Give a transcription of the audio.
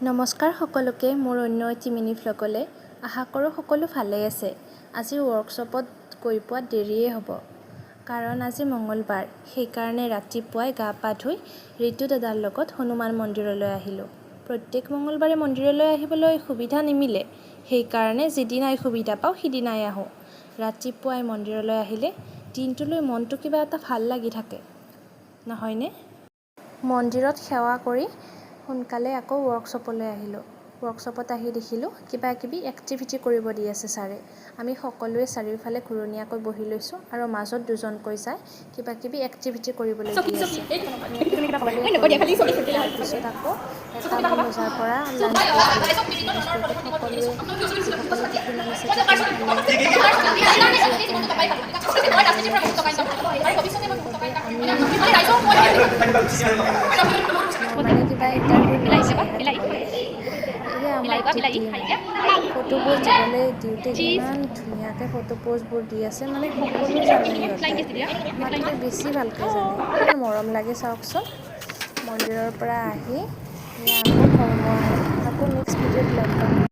নমস্কাৰ সকলোকে মোৰ অন্য এটি মিনি ভ্লগলৈ আশা কৰোঁ সকলো ভালেই আছে। আজি ৱৰ্কশ্বপত গৈ পোৱা দেৰিয়ে হ'ব কাৰণ আজি মঙলবাৰ, সেইকাৰণে ৰাতিপুৱাই গা পা ধুই ঋতু দাদাৰ লগত হনুমান মন্দিৰলৈ আহিলোঁ। প্ৰত্যেক মঙলবাৰে মন্দিৰলৈ আহিবলৈ সুবিধা নিমিলে, সেইকাৰণে যিদিনাই সুবিধা পাওঁ সিদিনাই আহোঁ। ৰাতিপুৱাই মন্দিৰলৈ আহিলে দিনটোলৈ মনটো কিবা এটা ভাল লাগি থাকে, নহয়নে? মন্দিৰত সেৱা কৰি সোনকালে আকৌ ৱৰ্কশ্বপলৈ আহিলোঁ। ৱৰ্কশ্বপত আহি দেখিলোঁ কিবা কিবি এক্টিভিটি কৰিব দি আছে ছাৰে। আমি সকলোৱে চাৰিওফালে ঘূৰণীয়াকৈ বহি লৈছোঁ আৰু মাজত দুজনকৈ চাই কিবা কিবি এক্টিভিটি কৰিবলৈ দি আছে। তাৰপিছত আকৌ 1টা মান বজাৰ পৰা লাঞ্চ ব্ৰেক হ'ল। লাঞ্চ ব্ৰেকত সকলোৱে যিসকলে টিফিন আনিছে টিফিন খালে। তাৰপিছত আজি আকৌ মন্দিৰলৈ গৈছোঁ যে সেইবাবে আমি মানে কিবা ইণ্টাৰভিউ লৈছে ইহঁতসকলে। এয়া আমাৰ টিটি মানে ফটোবোৰ দিবলৈ দিওঁতে ইমান ধুনীয়াকৈ ফটো প'জবোৰ দি আছে, মানে সকলো জানে সিহঁতে, আমাতকৈ বেছি ভালকৈ জানে। ইমান মৰম লাগে চাওকচোন। মন্দিৰৰ পৰা আহি এয়া আকৌ ঘৰ মই আকৌ নেক্সট ভিডিঅ'ত লগ পাম।